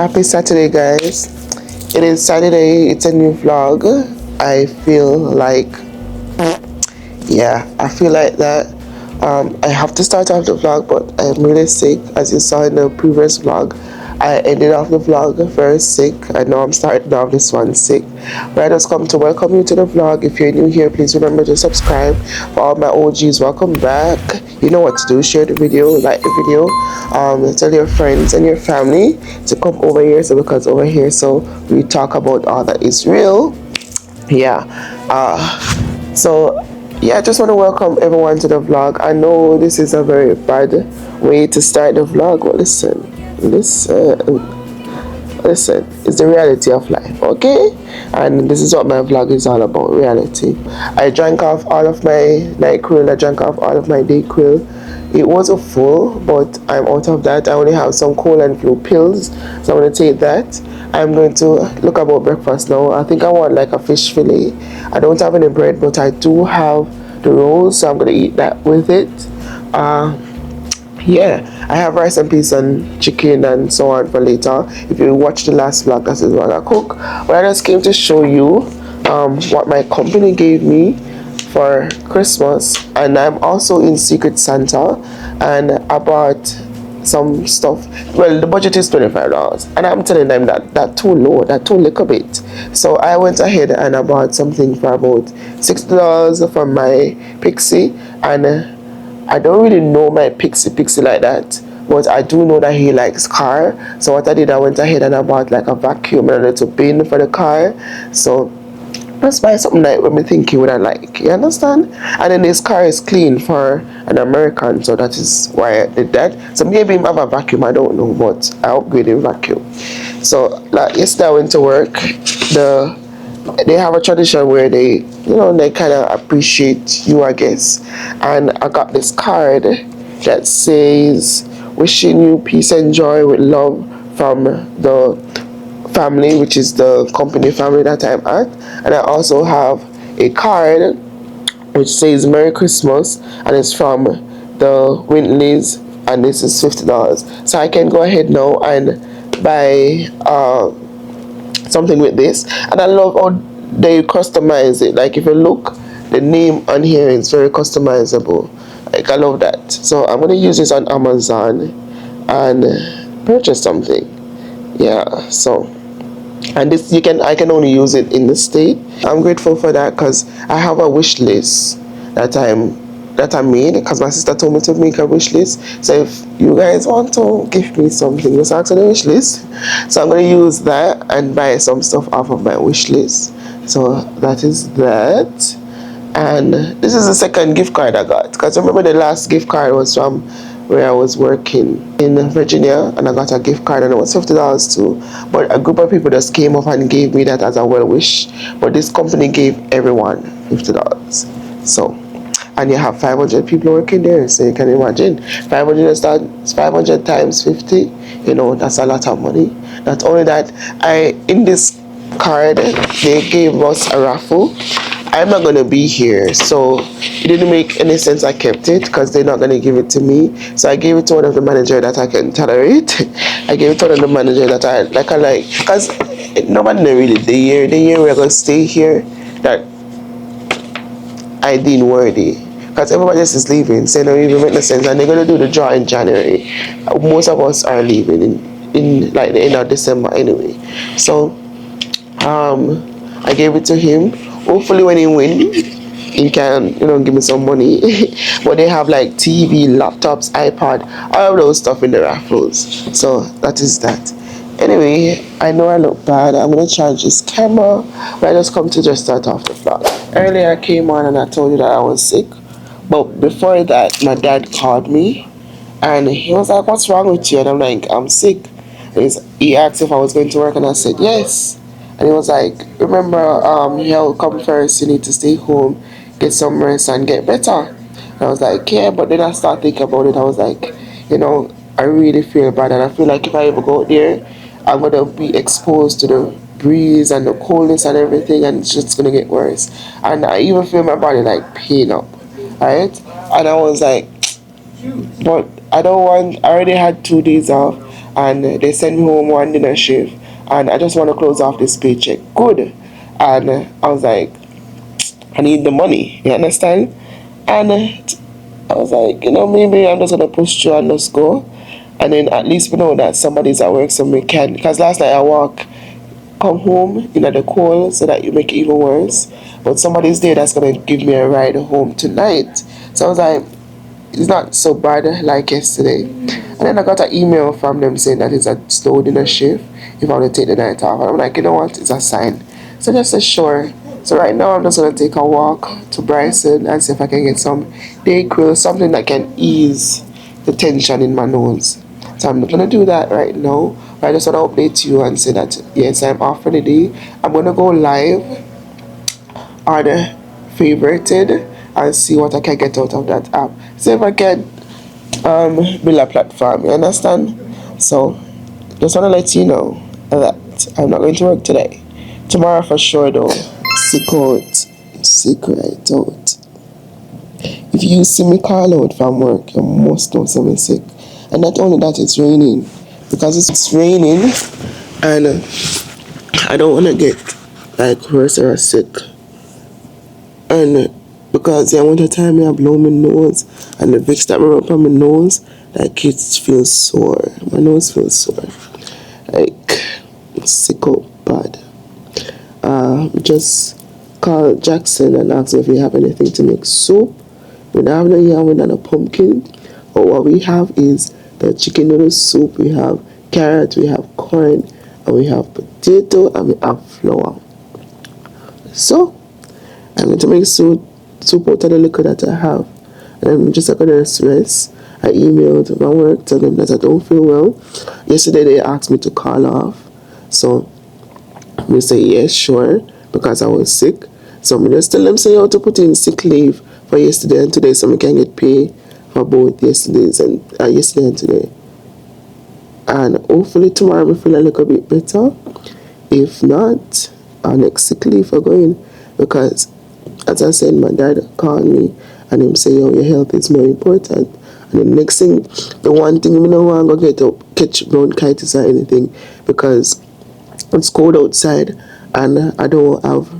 Happy Saturday, guys. It is Saturday, it's a new vlog. I feel like, I feel like that. I have to start off the vlog, but I'm really sick. As you saw in the previous vlog, I ended off the vlog very sick. I know I'm starting off this one sick, but I just come to welcome you to the vlog. If you're new here, please remember to subscribe. For all my OGs, welcome back. You know what to do. Share the video, like the video, tell your friends and your family to come over here, so because over here, so we talk about all that is real. I just want to welcome everyone to the vlog. I know this is a very bad way to start the vlog, but listen, it's the reality of life, okay? And this is what my vlog is all about, reality. I drank off all of my night quill, I drank off all of my day quill. It was a full, but I'm out of that. I only have some cold and flu pills, so I'm going to take that. I'm going to look about breakfast now. I think I want like a fish fillet. I don't have any bread, but I do have the rolls, so I'm going to eat that with it. I have rice and peas and chicken and so on for later. If you watch the last vlog, this is what I cook. But I just came to show you what my company gave me for Christmas, and I'm also in Secret Santa, and I bought some stuff. Well, the budget is $25, and I'm telling them that too low, that too little bit. So I went ahead and I bought something for about $60 from my Pixie, and I don't really know my Pixie like that, but I do know that he likes car. So what I did, I went ahead and I bought like a vacuum and a little bin for the car. So let's buy something like what me think you would I like, you understand? And then this car is clean for an American, so that is why I did that. So maybe I have a vacuum, I don't know, but I upgraded vacuum. So like yesterday I went to work. They have a tradition where they kind of appreciate you, I guess. And I got this card that says, wishing you peace and joy with love from the family, which is the company family that I'm at. And I also have a card which says Merry Christmas, and it's from the Wintleys, and this is $50. So I can go ahead now and buy something with this. And I love how they customize it. Like if you look, the name on here is very customizable. Like I love that. So I'm gonna use this on Amazon and purchase something. So, and this I can only use it in the state. I'm grateful for that because I have a wish list that I made, because my sister told me to make a wish list. So if you guys want to give me something, just ask on the wish list. So I'm going to use that and buy some stuff off of my wish list. So that is that. And this is the second gift card I got, because remember the last gift card was from where I was working in Virginia, and I got a gift card and it was $50 too. But a group of people just came up and gave me that as a well wish. But this company gave everyone $50. So, and you have 500 people working there, so you can imagine 500 times 50. That's a lot of money. Not only that, in this card they gave us a raffle. I'm not going to be here, so it didn't make any sense I kept it, because they're not going to give it to me. So I gave it to one of the manager that I can tolerate. I gave it to one of the manager that I like, because nobody know really the year we're going to stay here that I deem worthy. Because everybody else is leaving, so it don't even make no sense. And they're going to do the draw in January. Most of us are leaving in like the end of December anyway. So I gave it to him. Hopefully when he win, he can give me some money. But they have like TV, laptops, iPad, all of those stuff in the raffles. So that is that. Anyway, I know I look bad. I'm gonna charge this camera, but I just come to just start off the vlog. Earlier I came on and I told you that I was sick, but before that my dad called me and he was like, what's wrong with you? And I'm like, I'm sick. And he asked if I was going to work, and I said yes. And he was like, remember, he'll come first, you need to stay home, get some rest and get better. And I was like, yeah, but then I started thinking about it. I was like, I really feel bad, and I feel like if I ever go there, I'm going to be exposed to the breeze and the coldness and everything, and it's just going to get worse. And I even feel my body like pain up, right? And I was like, but I don't want. I already had 2 days off, and they sent me home one dinner shift, and I just want to close off this paycheck. Good, and I was like, I need the money. You understand? And I was like, maybe I'm just gonna push through and just go, and then at least we know that somebody's at work, so we can. Because last night I come home in the cold, so that you make it even worse. But somebody's there that's gonna give me a ride home tonight. So I was like, it's not so bad like yesterday. And then I got an email from them saying that it's a slow dinner shift if I want to take the night off. And I'm like, you know what? It's a sign. So just said sure. So right now I'm just gonna take a walk to Bryson and see if I can get some Dayquil, something that can ease the tension in my nose. So I'm not gonna do that right now. But I just wanna update you and say that yes, I'm off for the day. I'm gonna go live on the favorited and see what I can get out of that app. See if I can build a platform. You understand? So just wanna let you know that I'm not going to work today. Tomorrow for sure though. Sick out. Sick right out. If you see me call out from work, you must know something sick. And not only that, it's raining. Because it's raining and I don't want to get like worse or sick. And because the amount of time I blow my nose and the Vicks that rub on my nose, like it feels sore. My nose feels sore. Like sick out bad. Just call Jackson and ask him if we have anything to make soup. We don't have no yam, we don't have no pumpkin. But what we have is the chicken noodle soup. We have carrot, we have corn, and we have potato, and we have flour. So I'm going to make soup out of the liquor that I have. And I'm just going to rest. I emailed my work, telling them that I don't feel well. Yesterday they asked me to call off. So I say yes, sure, because I was sick. So I just tell them say how to put in sick leave for yesterday and today so I can get paid for both yesterday and today. And hopefully tomorrow I feel a little bit better. If not, our next sick leave for going, because as I said, my dad called me and him say, your health is more important. And the next thing, the one thing we don't want to go catch bronchitis or anything, because it's cold outside and I don't have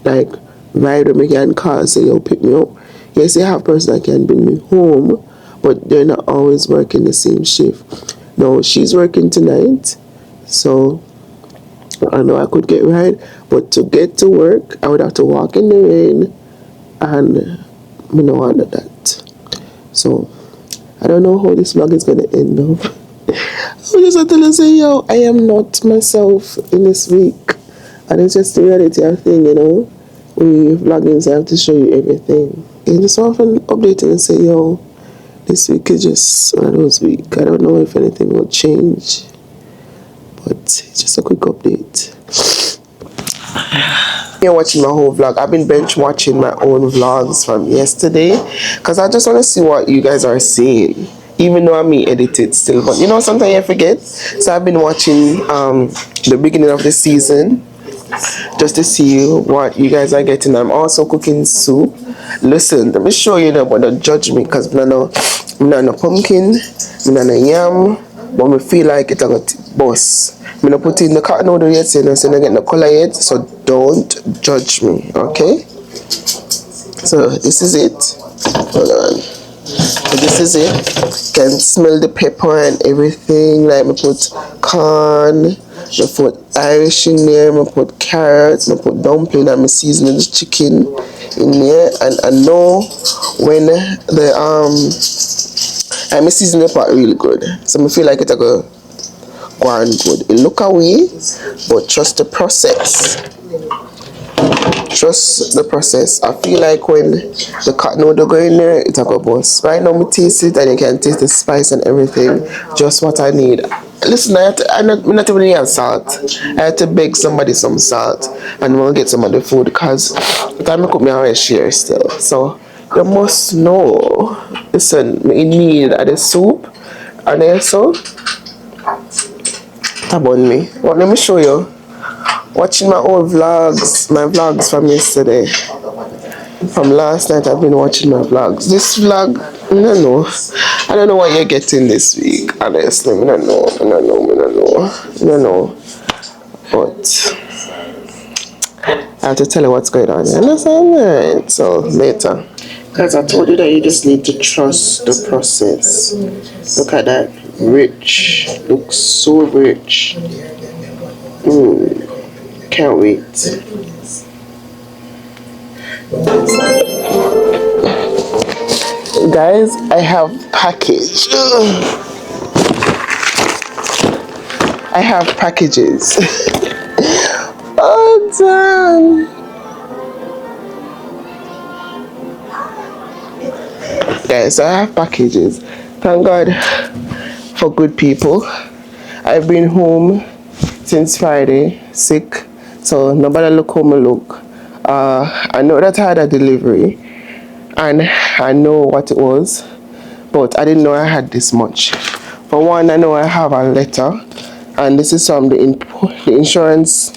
like ride or can call say yo pick me up. Yes, you have a person that can bring me home, but they're not always working the same shift. No, she's working tonight, so I know I could get ride, but to get to work I would have to walk in the rain, and I don't want that. So I don't know how this vlog is gonna end up. I just want to say, yo, I am not myself in this week. And it's just the reality of thing, We vlogging, so I have to show you everything. And just want to update and say, yo, this week is just one of those weeks. I don't know if anything will change. But it's just a quick update. You're watching my whole vlog. I've been bench watching my own vlogs from yesterday. Because I just want to see what you guys are seeing. Even though I may edit it still, but sometimes I forget. So I've been watching the beginning of the season just to see what you guys are getting. I'm also cooking soup. Listen, let me show you that, but don't judge me, because I'm not no pumpkin, I'm not no yam, but I feel like it's a boss. I'm not putting the cotton noodle yet, so I'm not getting the color yet, so don't judge me, okay? So this is it. Hold on. So this is it. You can smell the pepper and everything. Like I put corn, I put Irish in there, I put carrots, I put dumpling, and I season the chicken in there. And I know when I season the pot really good. So I feel like it's go on good. It look away, but trust the process. Trust the process. I feel like when the cotton noodle go in there, it's a go bust. Right now, me taste it and you can taste the spice and everything. Just what I need. Listen, I'm not even have salt. I had to beg somebody some salt and we'll get some of the food, because the time I cook me always share still. So you must know. Listen, me need the soup and also tab on me. Well, let me show you. Watching my old vlogs, my vlogs from yesterday. From last night I've been watching my vlogs. This vlog No, no. I don't know what you're getting this week, honestly. I don't know. I don't know. I don't know. I don't know. But I have to tell you what's going on. You understand? Right. So later. Because I told you that you just need to trust the process. Look at that. Rich. Looks so rich. Can't wait. Guys, I have package. I have packages. Oh damn. Guys, I have packages. Thank God for good people. I've been home since Friday, sick. So nobody look home and look. I know that I had a delivery and I know what it was, but I didn't know I had this much. For one, I know I have a letter, and this is from the insurance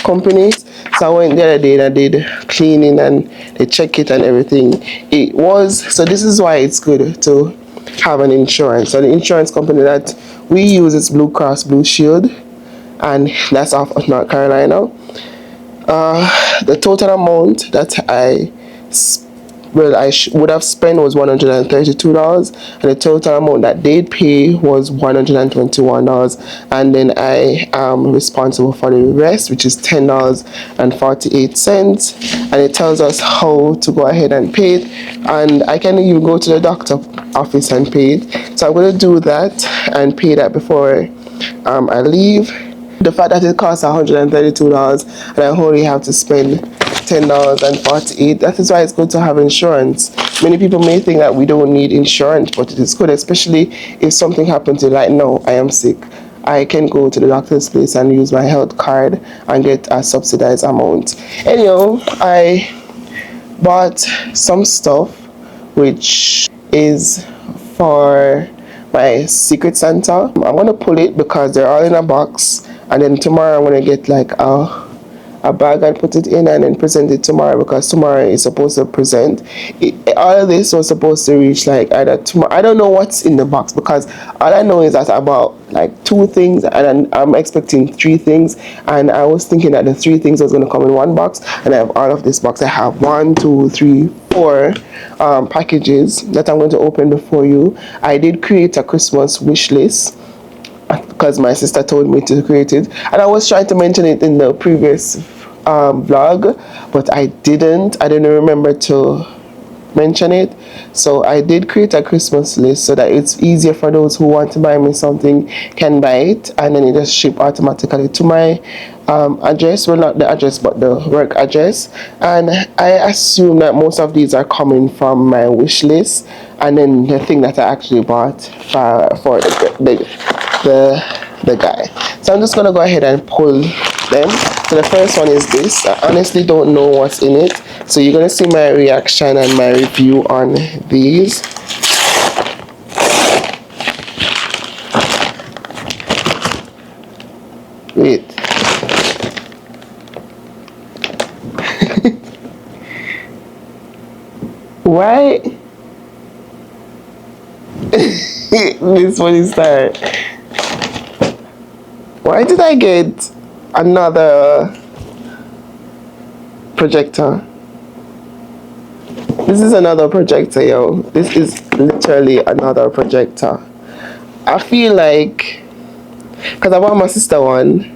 company. So I went the other day and I did cleaning and they check it and everything. It was, so this is why it's good to have an insurance. So the insurance company that we use is Blue Cross Blue Shield, and that's off of North Carolina. The total amount that I would have spent was $132, and the total amount that they'd pay was $121, and then I am responsible for the rest, which is $10.48, and it tells us how to go ahead and pay it, and I can even go to the doctor office and pay it. So I'm going to do that and pay that before I leave. The fact that it costs $132 and I only have to spend $10.48, that is why it's good to have insurance. Many people may think that we don't need insurance, but it is good, especially if something happens to you, like, no, I am sick. I can go to the doctor's place and use my health card and get a subsidized amount. Anyhow, I bought some stuff which is for my Secret Santa. I'm going to pull it because they're all in a box, and then tomorrow I'm going to get like a bag and put it in and then present it tomorrow, because tomorrow is supposed to present. All of this was supposed to reach like either tomorrow. I don't know what's in the box, because all I know is that I bought like 2 things and I'm expecting 3 things, and I was thinking that the 3 things was going to come in one box, and I have all of this box. I have 1, 2, 3, 4 packages that I'm going to open before you. I did create a Christmas wish list because my sister told me to create it, and I was trying to mention it in the previous vlog, but I didn't remember to mention it. So I did create a Christmas list so that it's easier for those who want to buy me something can buy it, and then it just ship automatically to my address. Well, not the address, but the work address. And I assume that most of these are coming from my wish list, and then the thing that I actually bought for the guy. So I'm just gonna go ahead and pull them. So the first one is this. I honestly don't know what's in it, so you're gonna see my reaction and my review on these. Wait. Why? This one is that. Why did I get another projector? This is another projector, yo. This is literally another projector. I feel like, because I bought my sister one,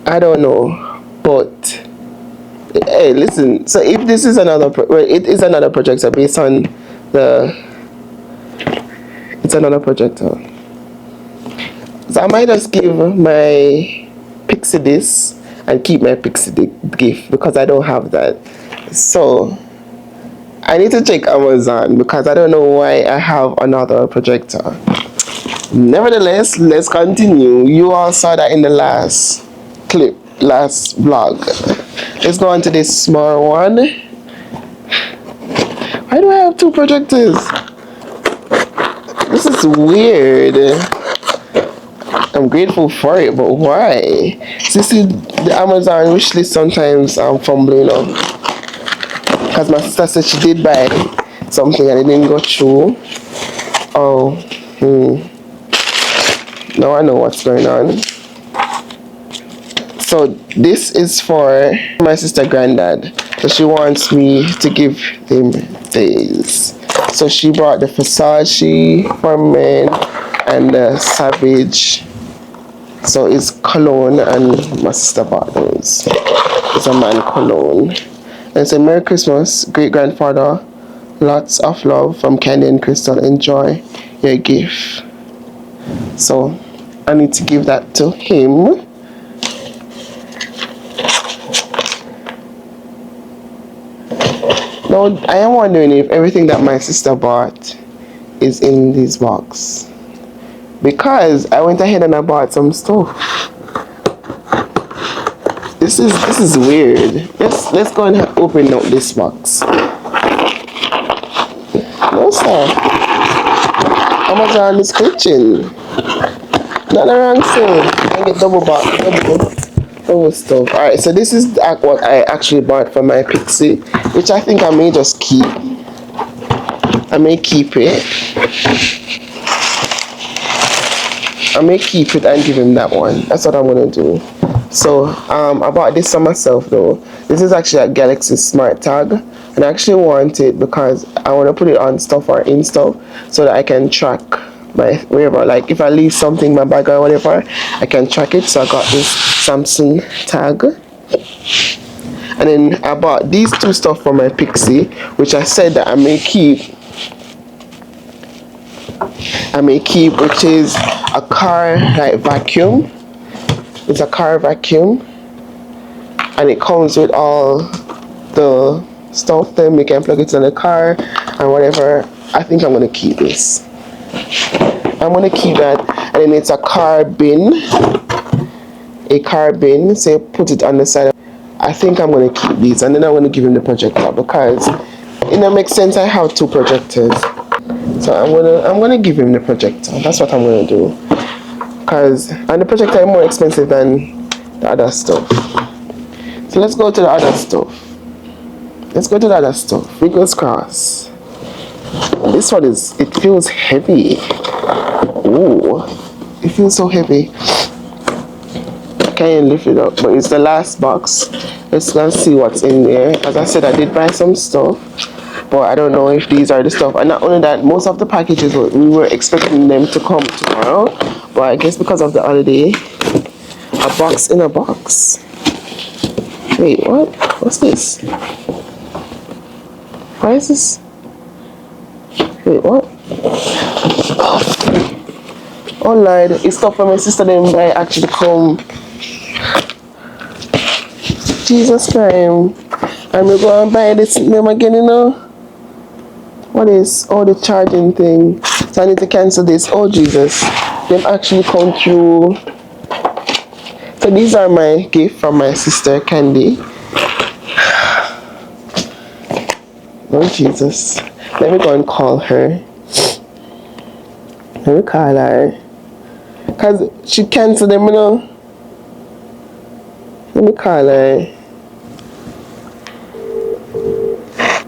I don't know, but hey, listen. So if this is another, it is another projector based on it's another projector. So I might just give my Pixie this and keep my Pixie gift, because I don't have that. So I need to check Amazon, because I don't know why I have another projector. Nevertheless, let's continue. You all saw that in the last clip, last vlog. Let's go on to this small one. Why do I have 2 projectors? This is weird. I'm grateful for it, but why? So you see, the Amazon wishlist sometimes I'm fumbling up, because my sister said she did buy something and it didn't go through. Oh, now I know what's going on. So this is for my sister granddad. So she wants me to give him this. So she brought the Versace for men and the Savage. So it's cologne, and my sister bought those. It's a man cologne. And it's a Merry Christmas, great grandfather. Lots of love from Candy and Crystal. Enjoy your gift. So I need to give that to him. Now I am wondering if everything that my sister bought is in this box, because I went ahead and I bought some stuff. This is weird. Let's go and open up this box. No sir. Amazon is glitching. Not the wrong thing. I get double stuff. Alright, so this is what I actually bought for my Pixie, which I think I may just keep. I may keep it. I may keep it and give him that one. That's what I'm gonna do. So I bought this for myself though. This is actually a Galaxy Smart Tag, and I actually want it because I want to put it on stuff or in stuff so that I can track my wherever. Like if I leave something in my bag or whatever, I can track it. So I got this Samsung tag, and then I bought these two stuff for my Pixie, which I said that I may keep, which is a car like vacuum. It's a car vacuum, and it comes with all the stuff. Then we can plug it in the car and whatever. I think I'm gonna keep this. I'm gonna keep that. And then it's a car bin. So put it on the side. I think I'm gonna keep these, and then I'm gonna give him the projector because it don't make sense. I have two projectors, so I'm gonna give him the projector. That's what I'm gonna do. And the projector is more expensive than the other stuff. So let's go to the other stuff. Fingers crossed. This one it feels heavy. Ooh, it feels so heavy. Can't lift it up, but it's the last box. Let's go see what's in there. As I said, I did buy some stuff, but I don't know if these are the stuff. And not only that, most of the packages we were expecting them to come tomorrow, but I guess because of the holiday, a box in a box. Wait, what? What's this? Why is this? Wait, what? Oh Lord, it's stuff from my sister. Then I actually come. Jesus Christ! And we go and buy this name again, you know. What is? Oh, the charging thing. So I need to cancel this. Oh Jesus! They've actually come through. So these are my gift from my sister Candy. Oh Jesus! Let me go and call her. Let me call her. Because she canceled them, you know. Let me call her.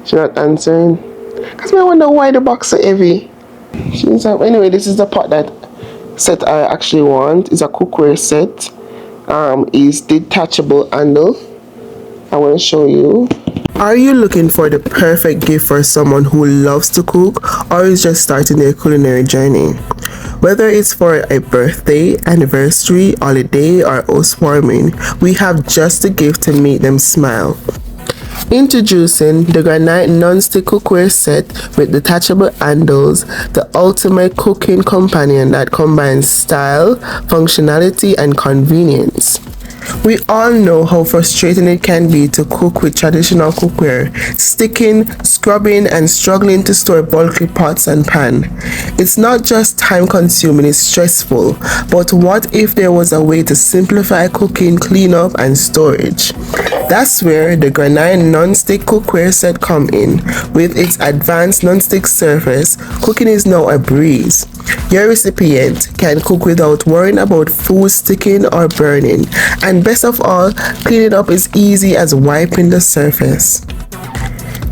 She's not answering. Because I wonder why the box so heavy. Anyway, this is the pot that set I actually want. It's a cookware set. Is detachable handle. I want to show you. Are you looking for the perfect gift for someone who loves to cook or is just starting their culinary journey? Whether it's for a birthday, anniversary, holiday, or housewarming, we have just the gift to make them smile. Introducing the Granite Non-Stick Cookware Set with detachable handles, the ultimate cooking companion that combines style, functionality, and convenience. We all know how frustrating it can be to cook with traditional cookware, sticking, scrubbing, and struggling to store bulky pots and pan. It's not just time consuming, it's stressful, but what if there was a way to simplify cooking, cleanup, and storage? That's where the Granite Non-Stick Cookware Set come in. With its advanced non-stick surface, cooking is now a breeze. Your recipient can cook without worrying about food sticking or burning, and best of all, cleaning up is easy as wiping the surface.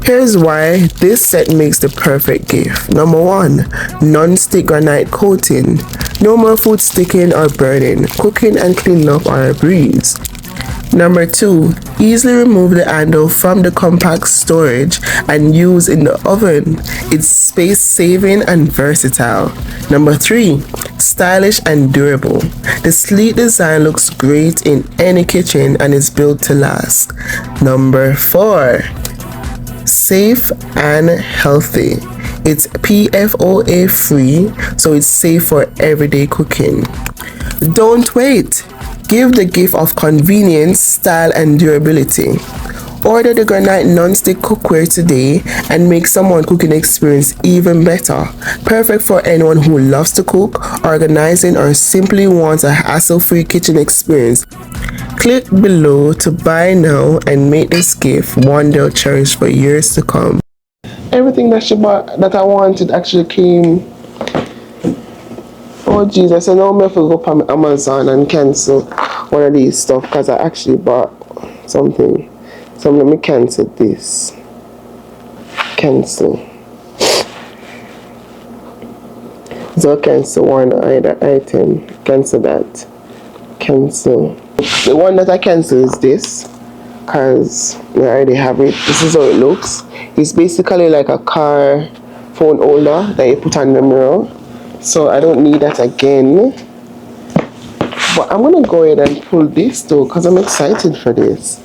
Here's why this set makes the perfect gift. Number 1, non-stick granite coating. No more food sticking or burning. Cooking and cleaning up are a breeze. Number 2, easily remove the handle from the compact storage and use in the oven. It's space saving and versatile. Number 3, stylish and durable. The sleek design looks great in any kitchen and is built to last. Number 4, safe and healthy. It's PFOA free, so it's safe for everyday cooking. Don't wait. Give the gift of convenience, style, and durability. Order the granite non-stick cookware today and make someone's cooking experience even better. Perfect for anyone who loves to cook, organizing, or simply wants a hassle-free kitchen experience. Click below to buy now and make this gift one they'll cherish for years to come. Everything that she bought that I wanted actually came. Oh Jesus, I know I'm going to go up on Amazon and cancel one of these stuff because I actually bought something. So let me cancel this. Cancel. So cancel one item. Cancel that. Cancel. The one that I cancel is this because I already have it. This is how it looks. It's basically like a car phone holder that you put on the mirror. So I don't need that again. But I'm going to go ahead and pull this though because I'm excited for this.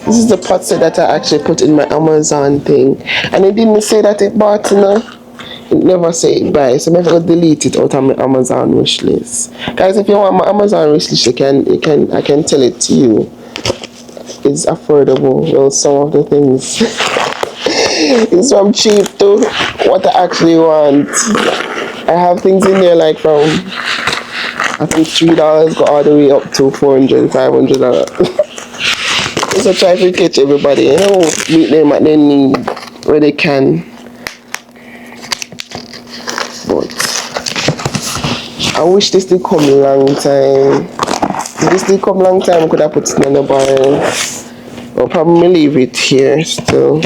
This is the pot set that I actually put in my Amazon thing. And it didn't say that it bought, you know. It never say it buy. So I'm going to delete it out of my Amazon wish list. Guys, if you want my Amazon wish list, I can tell it to you. It's affordable. Well, some of the things. It's from cheap to what I actually want. I have things in there like from I think $3 go all the way up to $400, $500. So try to catch everybody, you know, meet them at their need where they can. But I wish this did come a long time. If this did come a long time, I could have put it in the barrel. I'll probably leave it here still.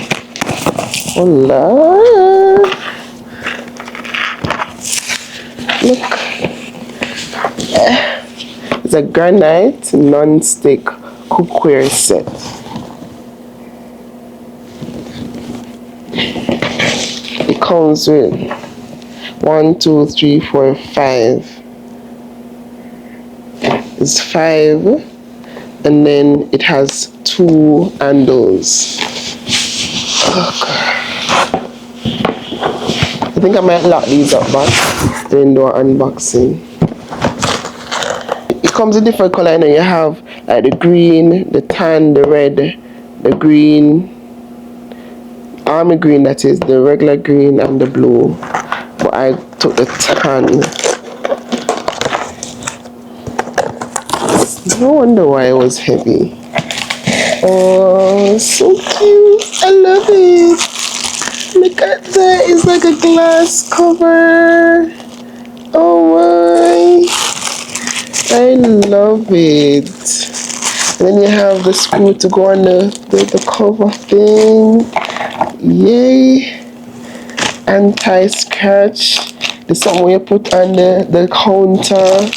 Hola. Look. It's a granite non-stick cookware set. It comes with 1, 2, 3, 4, 5. It's 5, and then it has 2 handles. I think I might lock these up back then do an unboxing. It comes in different color. I know you have like the green, the tan, the red, the green, army green, that is the regular green, and the blue. But I took the tan. No wonder why it was heavy. Oh, so cute. I love it. Look at that. It's like a glass cover. Oh my. I love it. And then you have the screw to go on the cover thing. Yay. Anti-scratch. There's something you put on the counter.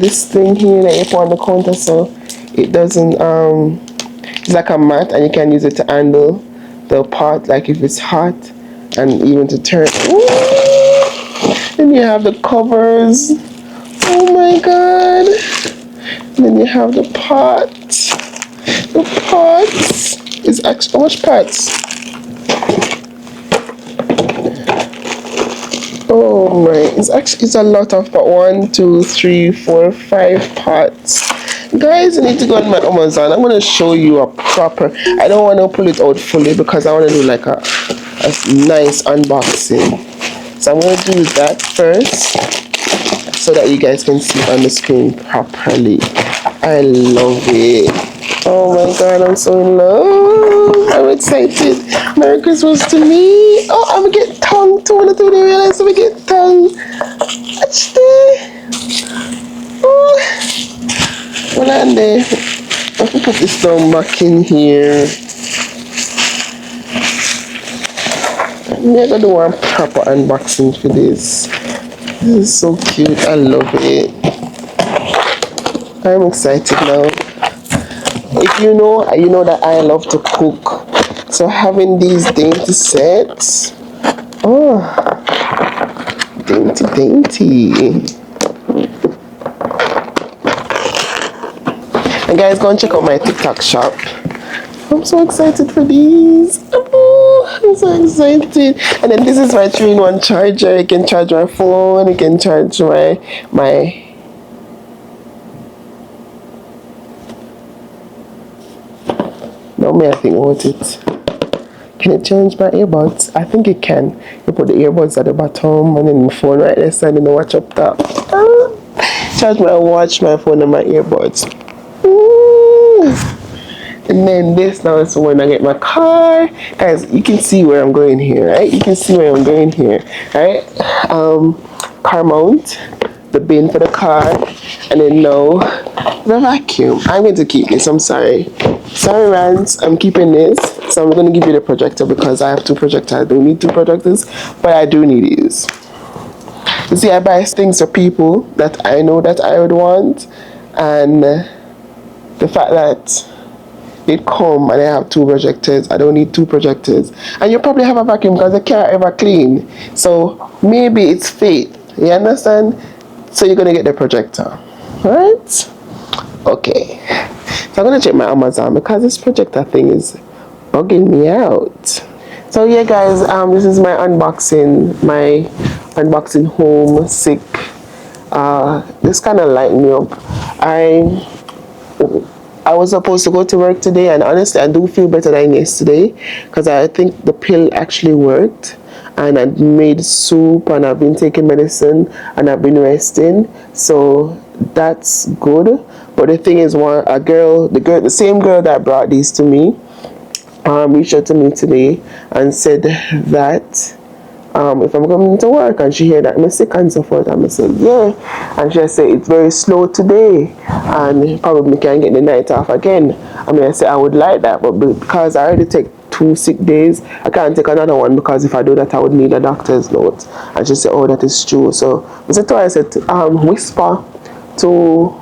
This thing here that you put on the counter so it doesn't, it's like a mat and you can use it to handle the pot, like if it's hot, and even to turn. Ooh! Then you have the covers. Oh my god. And then you have the pot. The pots is actually, how much pots? Oh my, it's a lot of pot. 1, 2, 3, 4, 5 pots. Guys, I need to go on my Amazon. I'm going to show you a proper, I don't want to pull it out fully because I want to do like a nice unboxing. So I'm going to do that first so that you guys can see it on the screen properly. I love it. Oh my god, I'm so in love. I'm excited. Merry Christmas to me. Oh, I'm going to get tongue too. I didn't realize I'm going to get tongue. Watch this. Oh. Well, and I have to put this down back in here. I'm gonna do one proper unboxing for this. This is so cute. I love it. I'm excited now. If you know that I love to cook. So having these dainty sets. Oh, dainty, dainty. And guys, go and check out my TikTok shop. I'm so excited for these. Oh, I'm so excited. And then this is my 3-in-1 charger. You can charge my phone. You can charge my no, may I think about it. Can it change my earbuds? I think it can. You put the earbuds at the bottom and then my phone right there, and then the watch up top. Charge my watch, my phone, and my earbuds. And then this now is when I get my car. Guys, you can see where I'm going here, right? You can see where I'm going here, right? Car mount, the bin for the car, and then now the vacuum. I'm going to keep this. I'm sorry. Sorry, Rance. I'm keeping this. So I'm going to give you the projector because I have 2 projectors. I don't need 2 projectors, but I do need these. You see, I buy things for people that I know that I would want, and the fact that it come and I have 2 projectors, I don't need 2 projectors. And you probably have a vacuum because they can't ever clean. So maybe it's fate. You understand? So you're going to get the projector. Alright? Okay. So I'm going to check my Amazon because this projector thing is bugging me out. So yeah guys, this is my unboxing home sick. This kind of lightened me up. I was supposed to go to work today, and honestly I do feel better than yesterday because I think the pill actually worked, and I made soup and I've been taking medicine and I've been resting, so that's good. But the thing is, the same girl that brought these to me reached out to me today and said that if I'm coming to work, and she heard that I'm sick and so forth, and I said yeah, and she said it's very slow today and probably can't get the night off again. I mean, I said I would like that, but because I already take 2 sick days, I can't take another one because if I do that I would need a doctor's note. And she said, oh, that is true. So I said whisper to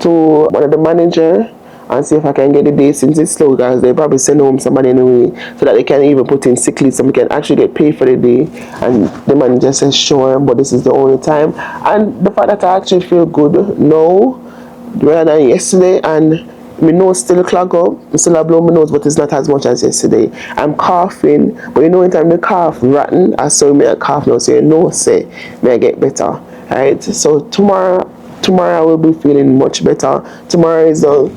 one of the manager and see if I can get the day since it's slow, guys. They probably send home somebody anyway so that they can even put in sick leave so we can actually get paid for the day. And the manager says sure, but this is the only time. And the fact that I actually feel good now rather than yesterday, and my nose still clog up, I still have blow my nose, but it's not as much as yesterday. I'm coughing, but you know when time the cough rotten, I saw me a cough now, so you know say may I get better. Alright, so tomorrow I will be feeling much better. Tomorrow is a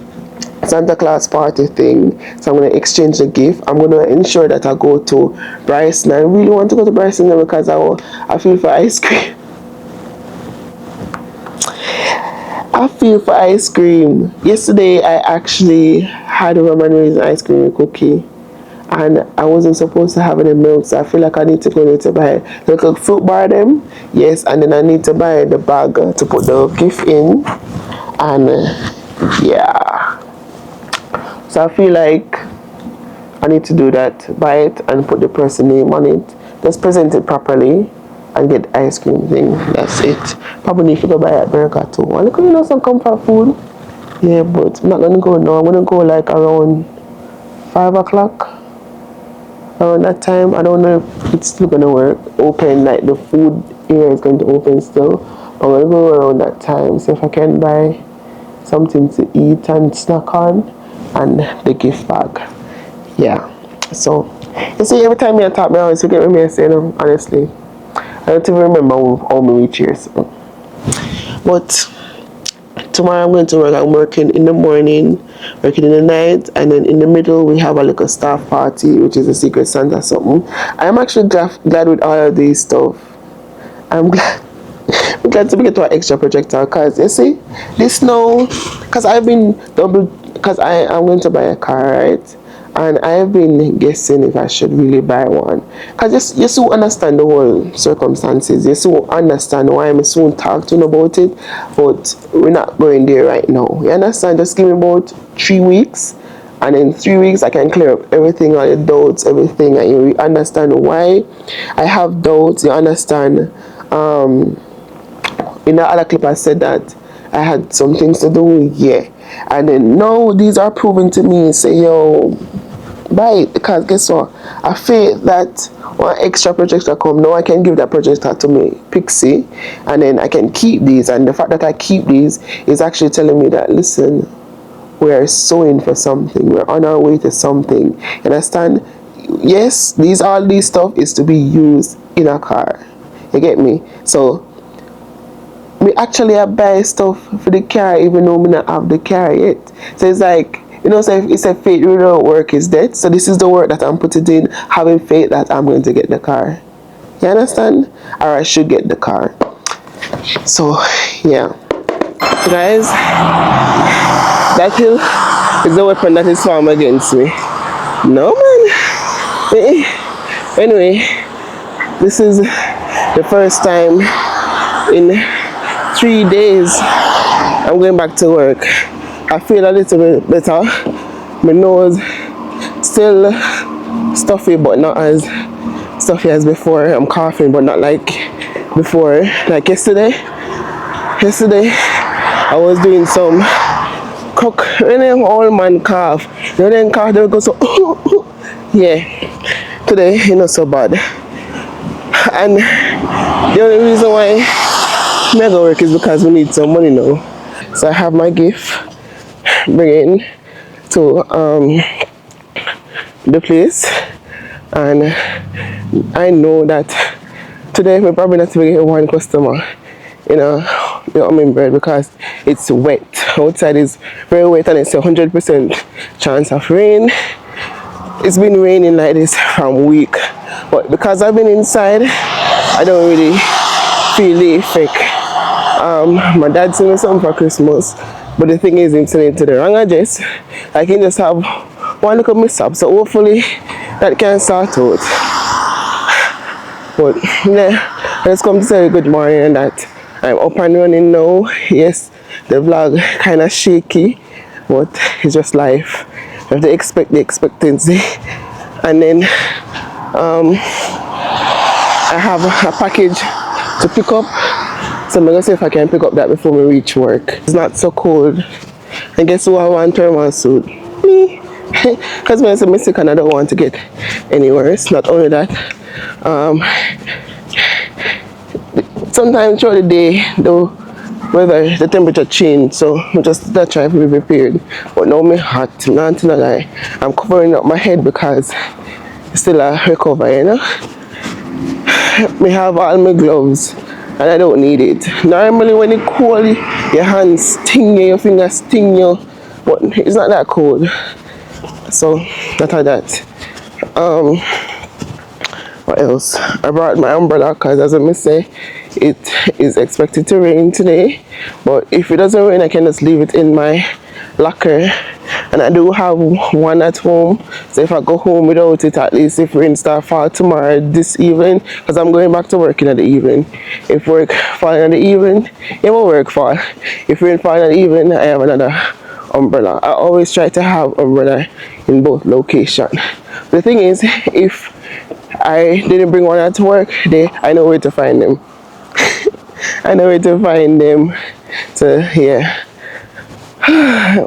Santa Claus party thing, so I'm going to exchange the gift. I'm going to ensure that I go to Bryson. I really want to go to Bryson because I feel for ice cream. I feel for ice cream. Yesterday I actually had a rum and raisin ice cream cookie, and I wasn't supposed to have any milk, so I feel like I need to go to buy the little fruit bar them. Yes, and then I need to buy the bag to put the gift in, and yeah. So I feel like I need to do that, buy it and put the person name on it. Just present it properly and get the ice cream thing. That's it. Probably need to go buy a burger too. I look, some comfort food. Yeah, but I'm not gonna go now. I'm gonna go like around 5 o'clock. Around that time. I don't know if it's still gonna work. Open, like the food area is going to open still. But I'm gonna go around that time. See if I can buy something to eat and snack on. And the gift bag. Yeah. So you see, every time I talk, I always forget what I say, honestly. I don't even remember how many years. But tomorrow I'm going to work. I'm working in the morning, working in the night, and then in the middle we have a little staff party, which is a Secret Santa something. I'm actually glad with all of these stuff. I'm glad to get to an extra projector because you see, this now, because I've been because I am going to buy a car, right? And I've been guessing if I should really buy one. Because you so understand the whole circumstances. You so understand why I'm soon talking about it. But we're not going there right now. You understand? Just give me about 3 weeks and in 3 weeks I can clear up everything, all the doubts, everything, and you understand why I have doubts. You understand. In the other clip I said that I had some things to do, yeah, and then now these are proven to me, say yo, buy it, because guess what, I feel that one extra projector come, now I can give that projector to me Pixie, and then I can keep these, and the fact that I keep these is actually telling me that, listen, we're sewing for something, we're on our way to something, you understand? Yes, all these stuff is to be used in a car, you get me? So we actually are buying stuff for the car even though we not have the car yet. So it's like, you know, so if it's a faith without work is dead. So this is the work that I'm putting in, having faith that I'm going to get the car. You understand? Or I should get the car. So yeah, guys, that hill is the weapon that is formed against me. No man. Anyway, this is the first time in 3 days I'm going back to work. I feel a little bit better. My nose still stuffy, but not as stuffy as before. I'm coughing, but not like before. Like yesterday I was doing some cook. When an old man cough, you then cough, they go so yeah. Today it's not so bad. And the only reason why mega work is because we need some money now. So I have my gift bringing to the place, and I know that today we're probably not going to get one customer, you know, the almond bread, because it's wet. Outside is very wet and it's 100% chance of rain. It's been raining like this from a week, but because I've been inside, I don't really feel the effect. My dad sent me something for Christmas, but the thing is, I'm sending it to the wrong address. I can just have one little mishap, so hopefully that can sort out. But yeah, I just come to say good morning and that I'm up and running now. Yes, the vlog kind of shaky, but it's just life. You have to expect the expectancy. And then I have a package to pick up, so I'm gonna see if I can pick up that before we reach work. It's not so cold. And guess who I want thermal suit? Me. Because when I'm sick and I don't want to get any worse. Not only that, sometimes throughout the day the weather, the temperature change, so I just try to be prepared. But now I'm hot, not gonna lie. I'm covering up my head because it's still a recover, you know. I have all my gloves and I don't need it. Normally when it's cold, your hands sting you, your fingers sting you, but it's not that cold. So that's that. What else? I brought my umbrella because, as I say, it is expected to rain today, but if it doesn't rain I can just leave it in my locker, and I do have one at home, so if I go home without it, at least if rain start fall tomorrow this evening, because I'm going back to work in the evening. If work fall in the evening, it will work fall. If rain fall in the evening, I have another umbrella. I always try to have umbrella in both locations. The thing is, if I didn't bring one at work, I know where to find them. I know where to find them. So yeah.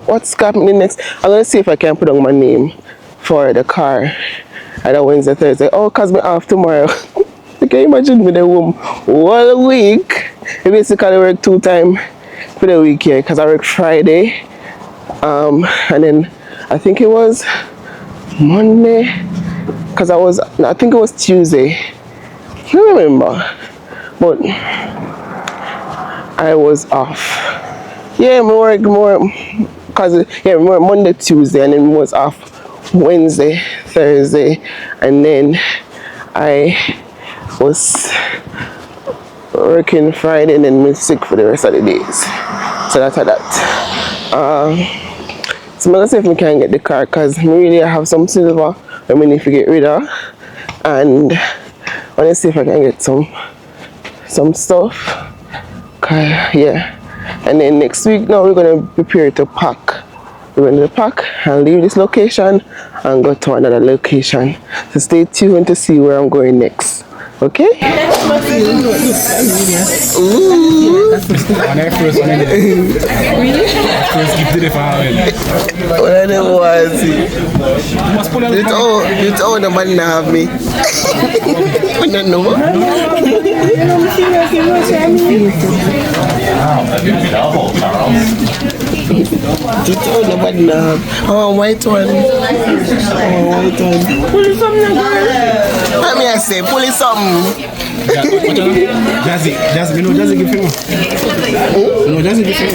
What's happening next? I'm gonna see if I can put on my name for the car either Wednesday, Thursday. Oh, cause me off tomorrow. You can imagine me the home all week. I basically work 2 times for the week here, because I work Friday, and then I think it was Monday, because I think it was Tuesday. I don't remember, but I was off. Yeah, I work more, because yeah, we work Monday, Tuesday, and then we was off Wednesday, Thursday, and then I was working Friday and then sick for the rest of the days. So that's how that. So I'm gonna see if we can get the car, because really I have some silver that we need to get rid of, and I want to see if I can get some stuff. Yeah. And then next week now we're gonna prepare to pack we're going to pack and leave this location and go to another location. So stay tuned to see where I'm going next. Okay? Ooh. What I never was. You told the man to have me. I don't know. You told the man to have. Oh, white one. Pull it something, girl. Let me say, pull it something. Jazzy, you know Jazzy give him. You know Jazzy give him.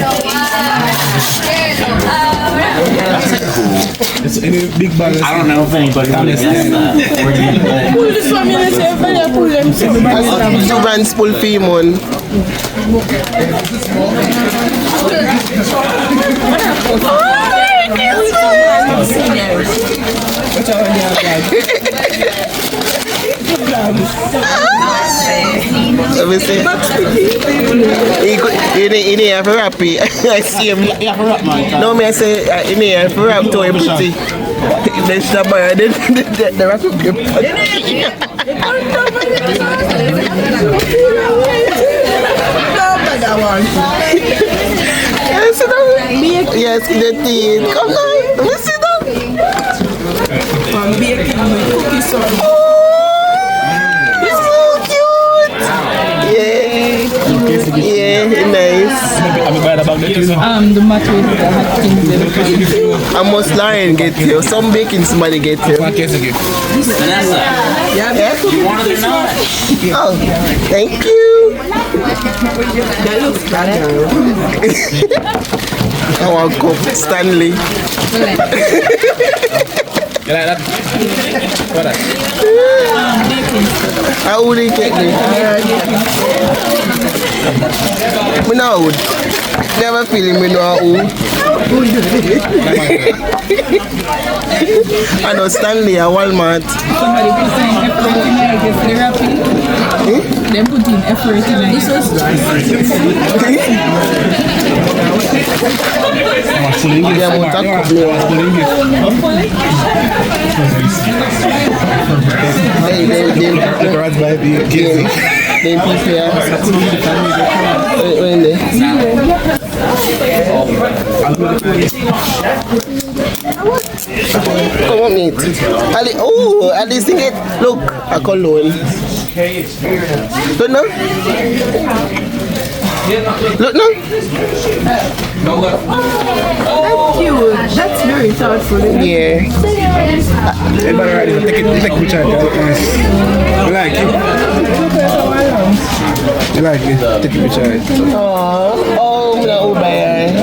It's any big bag. I don't know if anybody understands that. Pull this one, you say, pull them. Two brands pull Femon. Let me see. He didn't have a rappy. I see him. No, me I say, he didn't have a rap to him. Then she buy the rap of him. Yes, the tea. Come on, let me see that. I'm baking my cookies on. Yeah, nice. The material that had things in it. I must lion get here. Some baking somebody get here. Vanessa, Yeah. you wanted to know? Oh, thank you. That looks better. I want to cook Stanley. You like that? What that? How would he get me? Me now would. Never feeling me know who. I know Stanley at Walmart. Somebody put in effort in it, get the wrapping. They put in effort in it. This was Yeah, I'm talking come on, mate. Oh, at least get look a cologne. Look now. Look now. cute. That's very thoughtful. Yeah. Everybody right here. Take a picture. You like it? You like it? Take a picture. Oh, no, bad.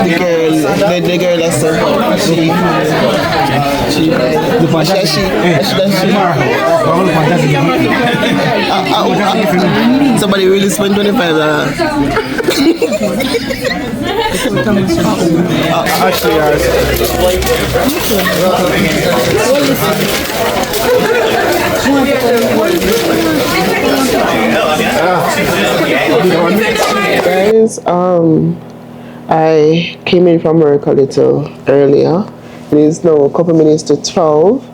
The girl that's somebody really spent $25. Actually, guys, I came in from work a little earlier. It is now a couple minutes to 12.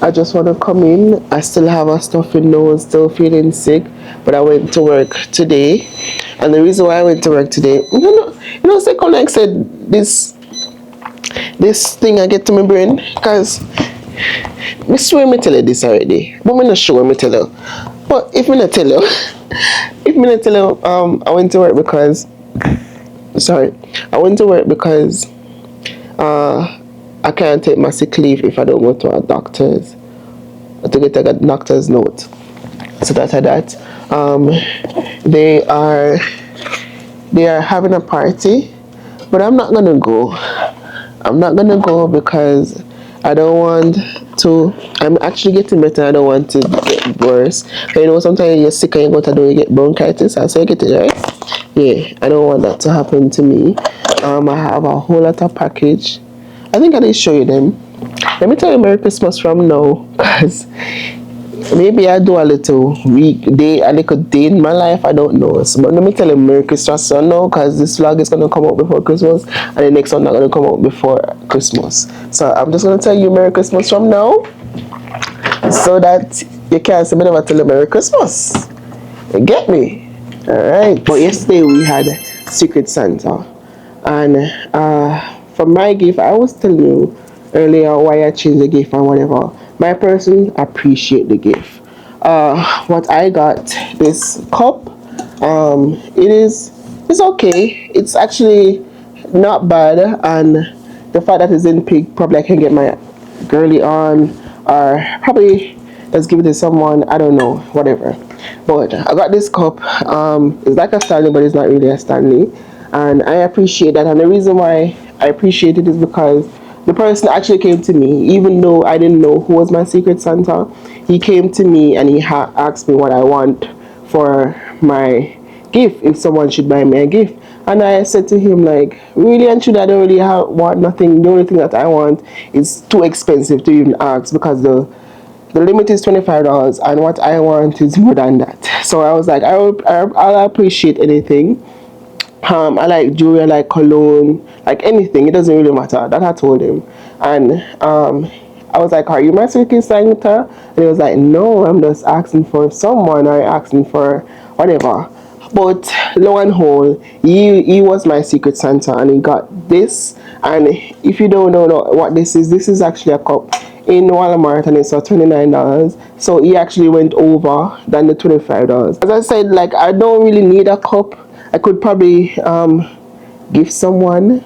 I just want to come in. I still have a stuffy nose, still feeling sick, but I went to work today. And the reason why I went to work today, second like I said, this thing I get to my brain, because I swear me tell you this already, but I'm not sure me tell you. But if me not tell you, I went to work because I can't take my sick leave if I don't go to a doctor's to get a doctor's note. So that's that. They are having a party, but I'm not gonna go. I'm not gonna go because I don't want to. I'm actually getting better. I don't want to get worse. Sometimes you're sick and you go to do you get bronchitis. I say get it right. Yeah, I don't want that to happen to me. I have a whole lot of package. I think I did show you them. Let me tell you Merry Christmas from now, because Maybe I do a little a little day in my life. I don't know. So, but let me tell you, Merry Christmas, so no, because this vlog is gonna come out before Christmas, and the next one not gonna come out before Christmas. So I'm just gonna tell you Merry Christmas from now, so that you can't say me never tell you Merry Christmas. You get me? All right. But yesterday we had Secret Santa, and for my gift, I was telling you earlier why I changed the gift and whatever. My person appreciate the gift. What I got, this cup, it's okay. It's actually not bad, and the fact that it's in pink, probably I can get my girly on, or probably let's give it to someone, I don't know, whatever. But I got this cup. It's like a Stanley, but it's not really a Stanley, and I appreciate that. And the reason why I appreciate it is because the person actually came to me, even though I didn't know who was my Secret Santa. He came to me and he asked me what I want for my gift, if someone should buy me a gift. And I said to him, like, really and truly, I don't really want nothing. The only thing that I want is too expensive to even ask, because the limit is $25, and what I want is more than that. So I was like, I'll appreciate anything. I like jewelry, I like cologne, like anything. It doesn't really matter. That I told him. And I was like, are you my Secret Santa? And he was like, no, I'm just asking for someone, or asking for whatever. But lo and behold, he was my Secret Santa, and he got this. And if you don't know what this is actually a cup in Walmart, and it's for $29. So he actually went over than the $25. As I said, like, I don't really need a cup. I could probably give someone,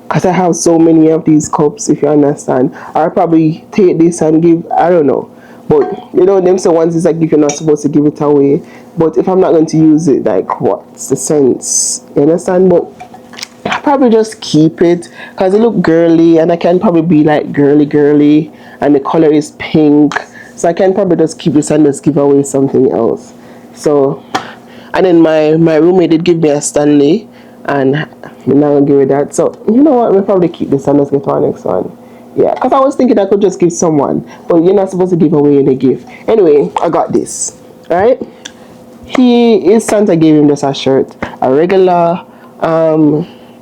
because I have so many of these cups, if you understand. I'll probably take this and give, I don't know. But you know, them so ones is like if you're not supposed to give it away. But if I'm not going to use it, like, what's the sense? You understand? But I probably just keep it because it look girly, and I can probably be like girly, and the color is pink. So I can probably just keep this and just give away something else. So, and then my roommate did give me a Stanley, and I'm not gonna give it that. So you know what? We'll probably keep this and let's get to our next one. Yeah, because I was thinking I could just give someone, but you're not supposed to give away any gift. Anyway, I got this. Alright? His Santa gave him just a shirt. A regular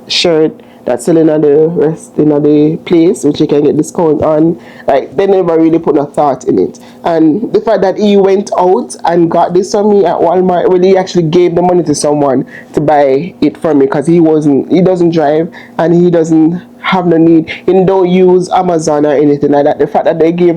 shirt that's selling at the rest in the place, which you can get discount on. Like, they never really put no thought in it. And the fact that he went out and got this for me at Walmart, well, he actually gave the money to someone to buy it for me, because he doesn't drive, and he doesn't have no need. He don't use Amazon or anything like that. The fact that he gave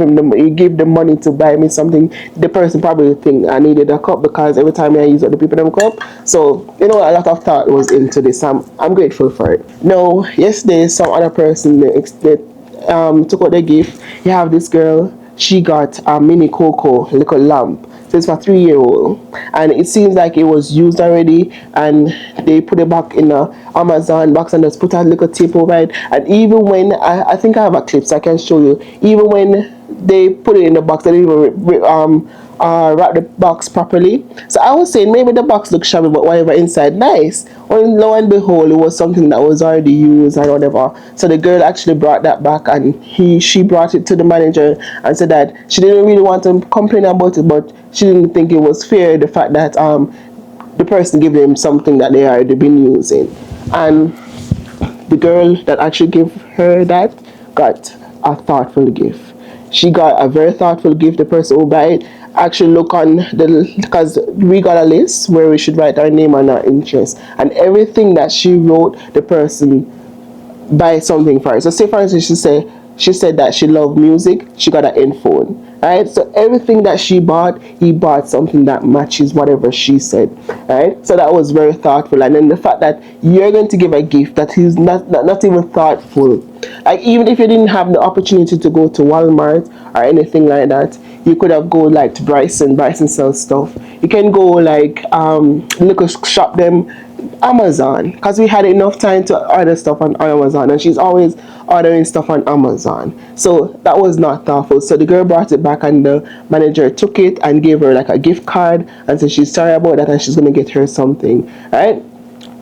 the money to buy me something, the person probably think I needed a cup, because every time I use other people them cup. So you know, a lot of thought was into this. I'm grateful for it. Now yesterday, some other person they took out their gift. You have this girl. She got a mini Coco little lamp. So it's for 3-year-old, and it seems like it was used already, and they put it back in the Amazon box and just put a little tape over it. And even when I think I have a clip so I can show you, even when they put it in the box, they didn't even wrap the box properly. So I was saying maybe the box looks shabby, but whatever, inside nice. When lo and behold, it was something that was already used or whatever. So the girl actually brought that back, and she brought it to the manager and said that she didn't really want to complain about it, but she didn't think it was fair, the fact that the person gave them something that they already been using. And the girl that actually gave her that got a thoughtful gift. She got a very thoughtful gift. The person who buy it actually look on because we got a list where we should write our name and our interest, and everything that she wrote, the person buy something for her. So say for instance, she said that she loved music, she got an headphone. Right? So everything that she bought, he bought something that matches whatever she said. Right? So that was very thoughtful. And then the fact that you're going to give a gift that is not even thoughtful. Like, even if you didn't have the opportunity to go to Walmart or anything like that, you could have go like to Bryson sells stuff. You can go like look shop them Amazon, because we had enough time to order stuff on Amazon, and she's always ordering stuff on Amazon. So that was not thoughtful. So the girl brought it back, and the manager took it and gave her like a gift card and said she's sorry about that and she's gonna get her something, right?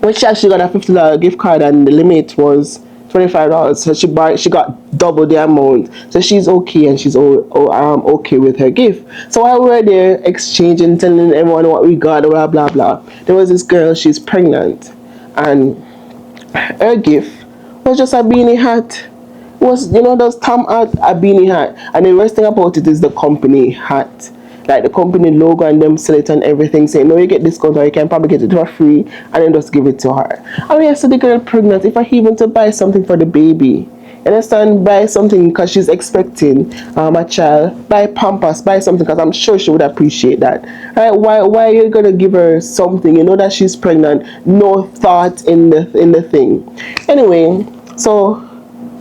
When she actually got a $50 gift card and the limit was $25. So she got double the amount. So she's okay, and she's okay with her gift. So while we were there exchanging, telling everyone what we got, blah blah blah, there was this girl. She's pregnant, and her gift was just a beanie hat. It was, those Tom hat, a beanie hat, and the worst thing about it is the company hat. Like the company logo and them sell it and everything, saying no, you get discount or you can probably get it for free, and then just give it to her. And we asked the girl pregnant if I even to buy something for the baby. You understand? Buy something because she's expecting a child. Buy Pampers, buy something because I'm sure she would appreciate that. Right? Why are you gonna give her something? You know that she's pregnant. No thought in the thing. Anyway, so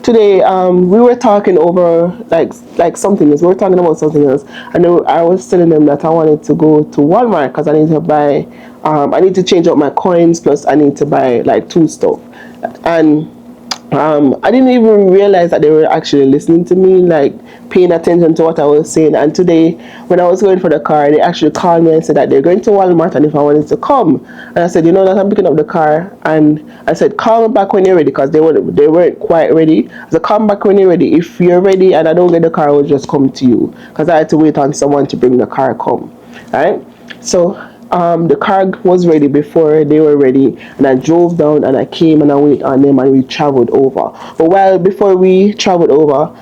today we were talking over like something else. We were talking about something else, and I was telling them that I wanted to go to Walmart because I need to buy I need to change up my coins, plus I need to buy like 2 stuff. And I didn't even realize that they were actually listening to me, like paying attention to what I was saying. And today, when I was going for the car, they actually called me and said that they're going to Walmart and if I wanted to come. And I said, that I'm picking up the car. And I said, call me back when you're ready, because they weren't quite ready. I said, come back when you're ready. If you're ready and I don't get the car, I will just come to you, because I had to wait on someone to bring the car come. Right? So the car was ready before they were ready, and I drove down and I came and I waited on them and we traveled over. But before we traveled over,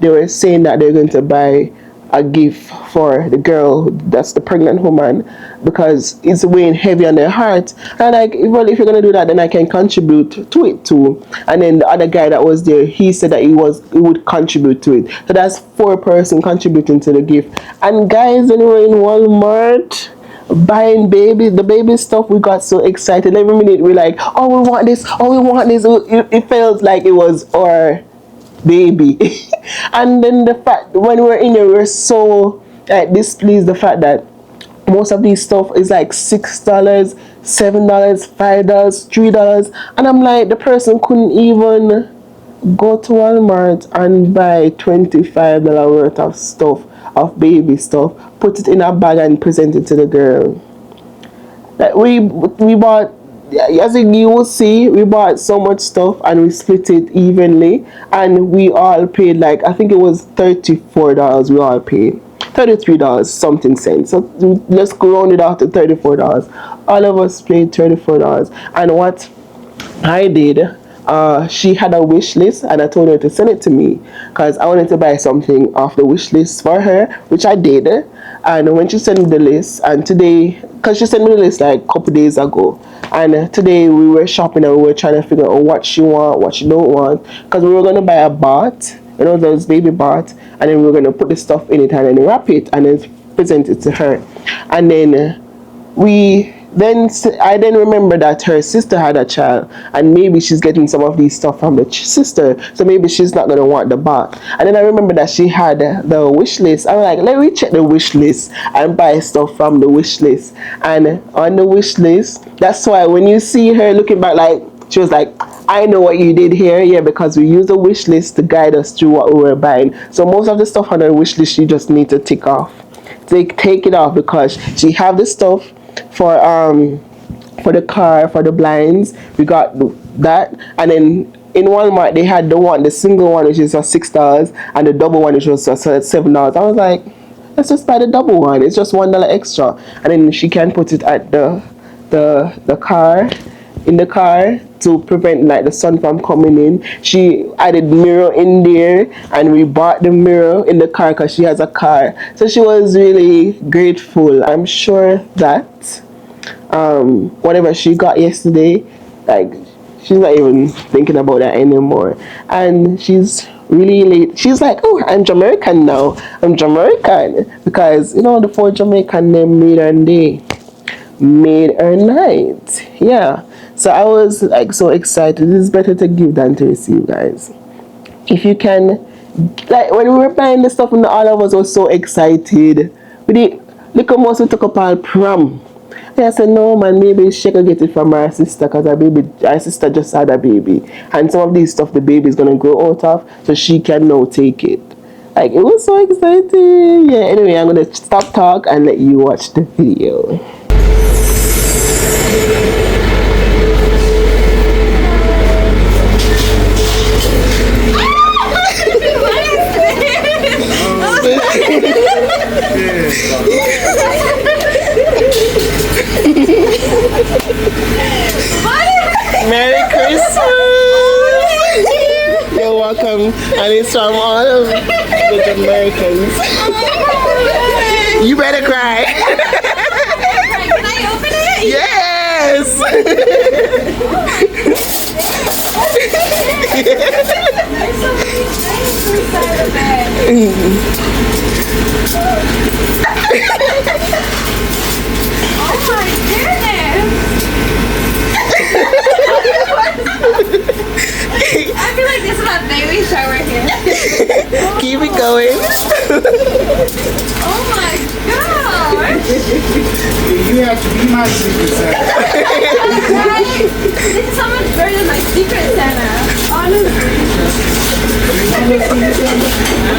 they were saying that they're going to buy a gift for the girl, that's the pregnant woman, because it's weighing heavy on their heart. And like, well, if you're gonna do that, then I can contribute to it too. And then the other guy that was there, he said that he would contribute to it. So that's 4 persons contributing to the gift. And guys, when we were in Walmart buying the baby stuff, we got so excited. Every minute we're like, oh, we want this, it felt like it was our baby. And then the fact, when we were in there, we were so displeased, the fact that most of these stuff is like $6, $7, $5, $3, and I'm like, the person couldn't even go to Walmart and buy $25 worth of stuff, of baby stuff, put it in a bag and present it to the girl. Like we bought, as you will see, we bought so much stuff and we split it evenly, and we all paid, like, I think it was $34 we all paid. $33 something cents. So let's round it out to $34. All of us paid $34. And what I did, she had a wish list, and I told her to send it to me because I wanted to buy something off the wish list for her, which I did. And when she sent me the list, and today, because she sent me the list like a couple days ago, and today we were shopping and we were trying to figure out what she want, what she don't want, because we were going to buy a bot, those baby bot, and then we were going to put the stuff in it and then wrap it and then present it to her. And then I then remember that her sister had a child, and maybe she's getting some of these stuff from the sister, so maybe she's not going to want the bot. And then I remember that she had the wish list. I'm like, let me check the wish list and buy stuff from the wish list. And on the wish list, that's why when you see her looking back, like, she was like, I know what you did here. Yeah, because we used a wish list to guide us through what we were buying. So most of the stuff on her wish list, you just need to tick off. Take it off, because she have the stuff for the car, for the blinds. We got that, and then in Walmart they had the single one, which is for $6, and the double one, which was for $7. I was like, let's just buy the double one. It's just $1 extra, and then she can put it at the car, in the car, to prevent like the sun from coming in. She added mirror in there, and we bought the mirror in the car because she has a car. So she was really grateful. I'm sure that whatever she got yesterday, like, she's not even thinking about that anymore. And she's really late. She's like, oh, I'm Jamaican now. I'm Jamaican, because the 4 Jamaican name made her day, made her night. Yeah. So I was like so excited. It's better to give than to receive, guys. If you can, like, when we were buying the stuff, and all of us were so excited. Look how much we took up our prom. And I said, no man, maybe she could get it from our sister, because our sister just had a baby. And some of these stuff the baby is gonna grow out of, so she can now take it. Like, it was so exciting. Yeah, anyway, I'm gonna stop talk and let you watch the video. And it's from all of the Americans. You better cry. Can I open it? Yes. Oh my goodness! I feel like this is my baby shower here. Keep it going. Oh my gosh! You have to be my secret Santa. Right? This is so much better than my secret Santa. Honestly.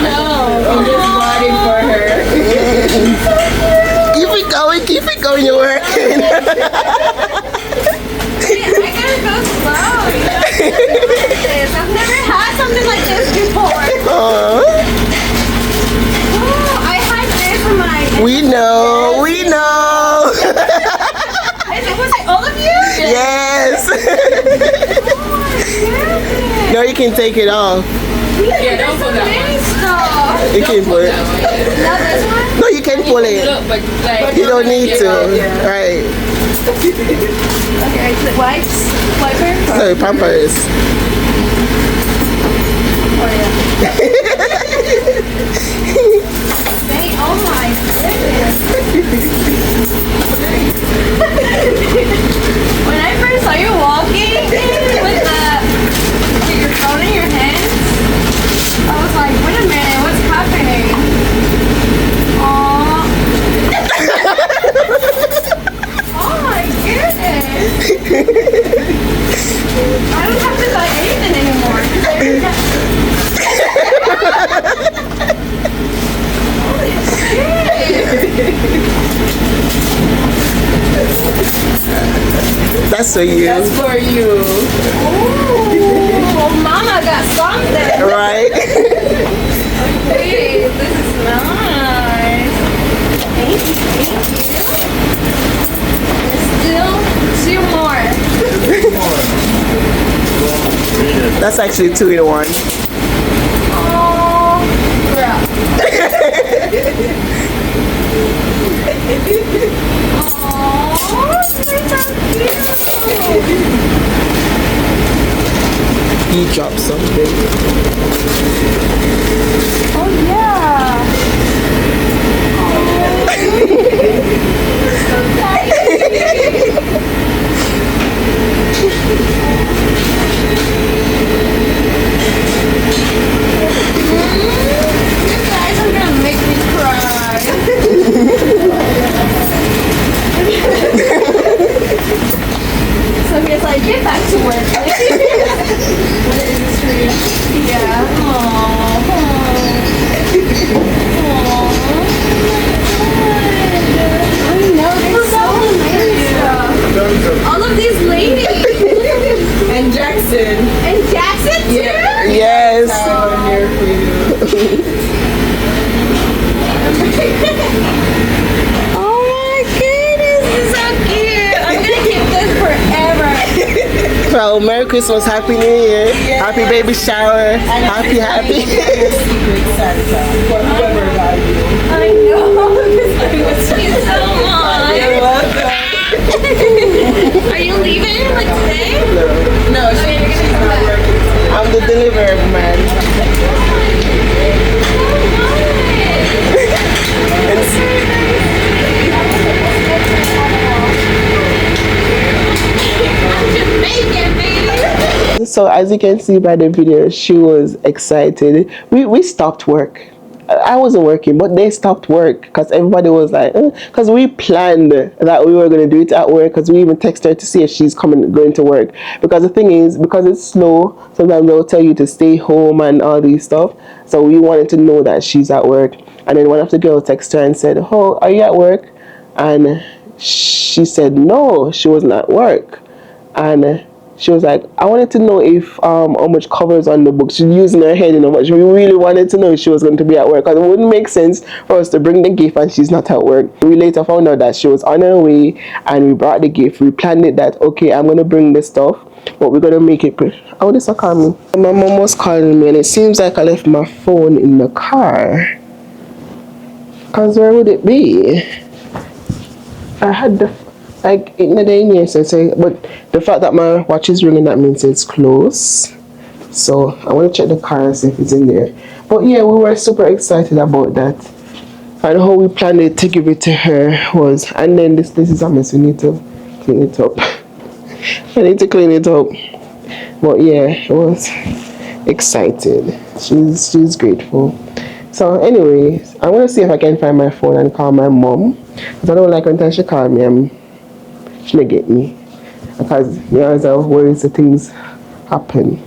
No, I'm just bought for her. Keep it going, you're working. I gotta go slow. I've never had something like this before. Oh, I had this for my. We know. Was it all of you? Yes. Oh my goodness. No, you can take it off. Yeah, don't pull that one. Stuff. You can pull it. Not this one? No, you can pull it. You don't need to. Right. Okay, is it wipes? Wiper? No, Pampers. Oh yeah. Hey, oh my goodness. When I first saw you walking with your phone in your hands, I was like, wait a minute, what's happening? Aww. Oh my goodness. I don't have to buy anything anymore. Holy shit. That's for you. That's for you. Oh, mama got something. Right? Hey, this is nice. Thank you. Still 2 more. That's actually 2 in 1. Oh, crap. Oh, they're so cute. He dropped something. Oh, yeah. You guys are gonna make me cry. So he's like, get back to work. Yeah. Aww. I know, they're so amazing. All of these ladies. And Jackson. And Jackson too? Yeah. Yes. I'm here for you. Oh my goodness, this is so cute. I'm gonna keep this forever. So, Merry Christmas, Happy New Year, Happy baby shower, happy. Secret Santa. For whoever got you. I know, because I miss you so much. You're welcome. Are you leaving like today? No, she's not working. I'm the delivery man. So as you can see by the video, she was excited. We stopped work. I wasn't working, but they stopped work because everybody was like, because we planned that we were going to do it at work, because we even texted her to see if she's going to work. Because the thing is, because it's slow, sometimes they'll tell you to stay home and all these stuff. So we wanted to know that she's at work. And then one of the girls texted her and said, oh, are you at work? And she said no, she wasn't at work. And she was like, I wanted to know if how much covers on the book. She's using her head, but we really wanted to know if she was going to be at work, because it wouldn't make sense for us to bring the gift and she's not at work. We later found out that she was on her way and we brought the gift. We planned it that, okay, I'm going to bring this stuff but we're gonna make it. Oh, this call me. My mom was calling me, and it seems like I left my phone in the car. Cause where would it be? I had the in the day in here, so but the fact that my watch is ringing, that means it's close. So I want to check the car and see if it's in there. But yeah, we were super excited about that. And how we planned it to give it to her was, and then this is a mess. We need to clean it up. I need to clean it up. But yeah, it was excited. She's grateful. So anyways, I'm gonna see if I can find my phone and call my mom. Because I don't like when she call me, she get me. Because there's a worries that things happen.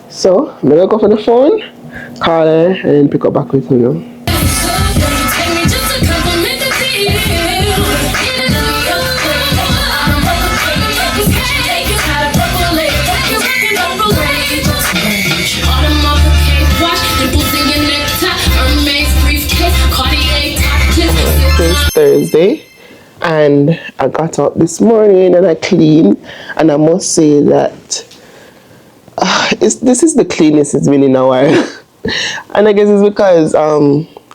So I'm gonna go for the phone, call her, and then pick up back with you. It's Thursday, and I got up this morning and I cleaned, and I must say that this is the cleanest it's been in a while. And I guess it's because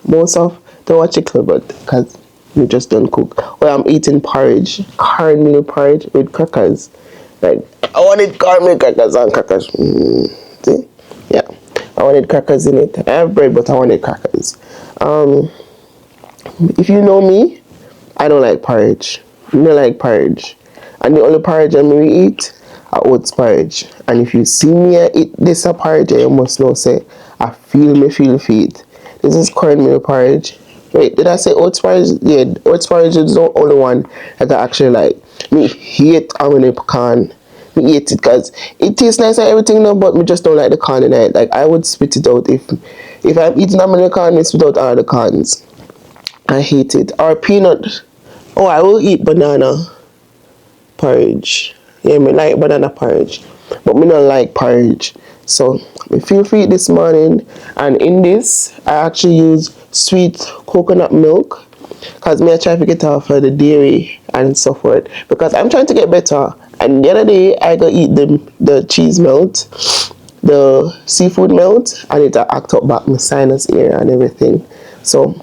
most of the watch it but because we just don't cook. Well, I'm eating porridge, cornmeal porridge with crackers. Like I wanted cornmeal crackers and crackers. See? Yeah, I wanted crackers in it. I have bread, but I wanted crackers. If you know me, I don't like porridge. I don't like porridge. And the only porridge I may eat are oats porridge. And if you see me eat this a porridge, you must know say I feel feet. This is cornmeal porridge. Wait, did I say oats porridge? Yeah, oats porridge is the only one that I actually like. Me hate almond pecan. Me eat it because it tastes nice and everything now, but me just don't like the corn in it. Like I would spit it out if I'm eating almond pecan, I spit out all the corns. I hate it. Or peanut. Oh, I will eat banana porridge. Yeah, me like banana porridge. But me don't like porridge. So, I feel free this morning. And in this, I actually use sweet coconut milk. Because me I try to get off of the dairy and so forth. Because I'm trying to get better. And the other day, I go eat the cheese melt. The seafood melt. And it act up back my sinus area and everything. So,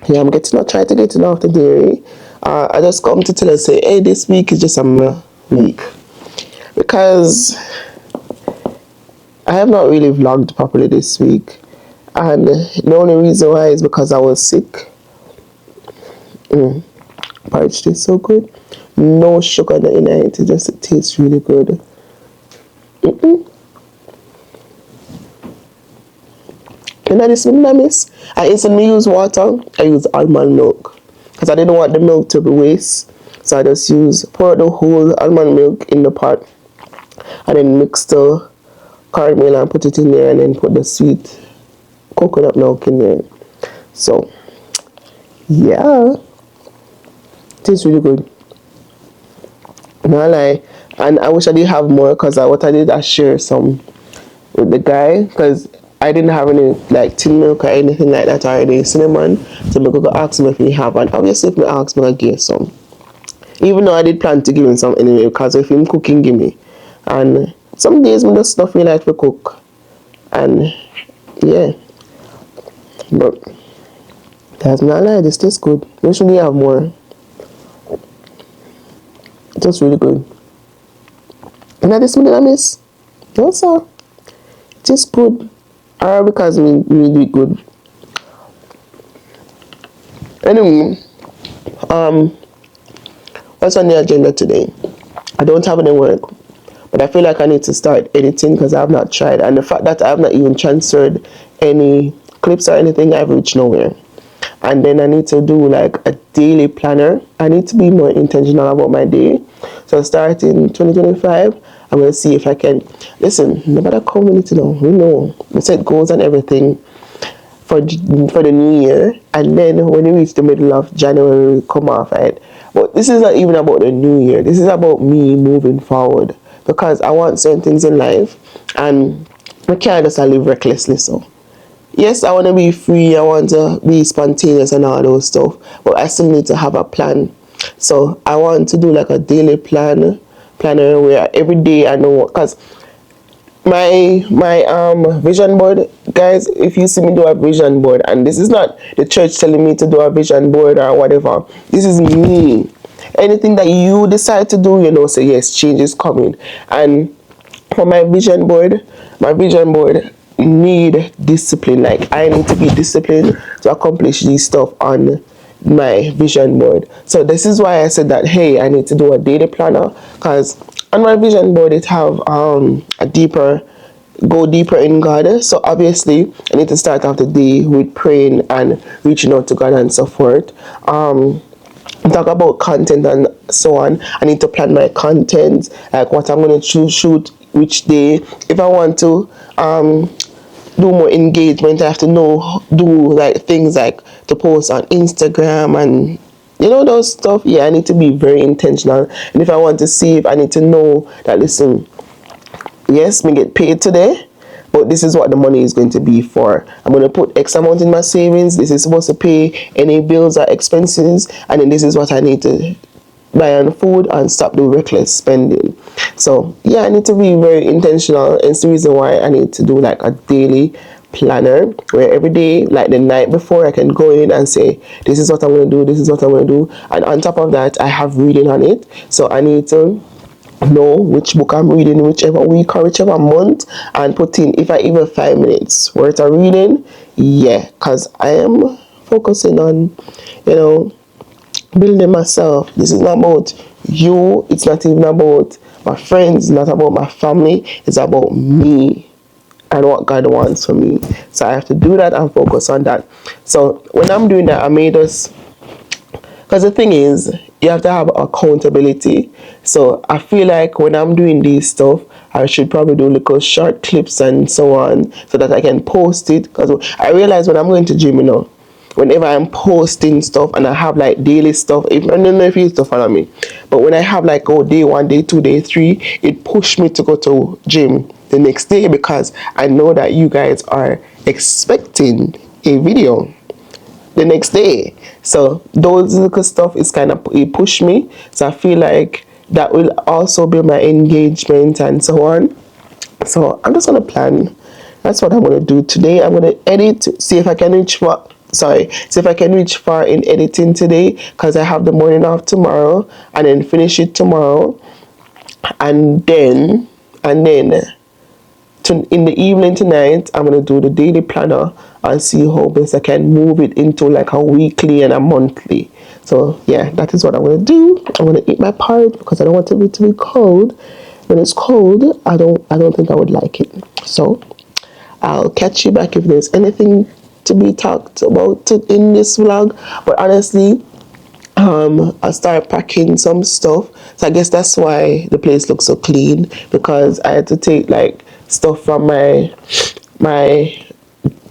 yeah, I'm trying to get off the dairy. I just come to tell her, say, hey, this week is just a week. Because I have not really vlogged properly this week. And the only reason why is because I was sick. Porridge tastes so good. No sugar in it. It tastes really good. And I just miss. I instantly use water. I use almond milk because I didn't want the milk to be waste. So I just pour the whole almond milk in the pot and then mix the caramel and put it in there and then put the sweet coconut milk in there. So yeah, it tastes really good. No lie. And I wish I did have more because I share some with the guy because I didn't have any like tin milk or anything like that or any cinnamon. So I go ask him if he have, and obviously if I ask him I give some. Even though I did plan to give him some anyway because if him cooking give me. And some days I just don't feel like to cook. And yeah. But that's not lie, this tastes good. We should have more. It tastes really good. And that is what I miss. Also, it tastes good. Or because me do it good. Anyway, what's on the agenda today? I don't have any work, but I feel like I need to start editing because I have not tried. And the fact that I have not even transferred any clips or anything, I've reached nowhere. And then I need to do like a daily planner. I need to be more intentional about my day. So starting 2025, I'm going to see if I can, listen, no matter how many to know, we know, we set goals and everything for the new year. And then when we reach the middle of January, we come off, right? But this is not even about the new year. This is about me moving forward. Because I want certain things in life. And I can't just live recklessly, so. Yes, I want to be free. I want to be spontaneous and all those stuff. But I still need to have a plan. So I want to do like a daily plan planner where every day I know, because my vision board, guys, if you see me do a vision board, and this is not the church telling me to do a vision board or whatever, this is me. Anything that you decide to do, say yes, change is coming. And for my vision board need discipline. Like, I need to be disciplined to accomplish these stuff on my vision board. So this is why I said that, hey, I need to do a daily planner, because on my vision board it have go deeper in God. So obviously I need to start off the day with praying and reaching out to God and so forth. Talk about content and so on. I need to plan my content, like what I'm going to shoot which day. If I want to do more engagement, I have to do like things like to post on Instagram and those stuff. Yeah, I need to be very intentional. And if I want to save, I need to know that, listen, yes, me get paid today, but this is what the money is going to be for. I'm going to put X amount in my savings. This is supposed to pay any bills or expenses, and then this is what I need to buy on food and stop the reckless spending. So yeah, I need to be very intentional. It's the reason why I need to do like a daily planner where every day, like the night before, I can go in and say, this is what I'm going to do, this is what I'm going to do. And on top of that, I have reading on it. So I need to know which book I'm reading whichever week or whichever month, and put in, if I even 5 minutes worth of reading. Yeah, because I am focusing on building myself. This is not about you, it's not even about my friends, it's not about my family, it's about me and what God wants for me. So I have to do that and focus on that. So when I'm doing that, I made us, because the thing is, you have to have accountability. So I feel like when I'm doing these stuff, I should probably do little short clips and so on, so that I can post it. Because I realize when I'm going to gym, whenever I'm posting stuff and I have like daily stuff, I don't know if you used to follow me, but when I have like day 1, day 2, day 3, it pushed me to go to gym the next day, because I know that you guys are expecting a video the next day. So those little stuff is it pushed me. So I feel like that will also build my engagement and so on. So I'm just gonna plan. That's what I'm gonna do today. I'm gonna edit, see if I can reach far in editing today, because I have the morning off tomorrow, and then finish it tomorrow, and then in the evening tonight, I'm going to do the daily planner and see how best I can move it into like a weekly and a monthly. So yeah, that is what I'm going to do. I'm going to eat my porridge because I don't want it to be cold. When it's cold, I don't think I would like it. So I'll catch you back if there's anything to be talked about in this vlog. But honestly, I started packing some stuff, so I guess that's why the place looks so clean, because I had to take like stuff from my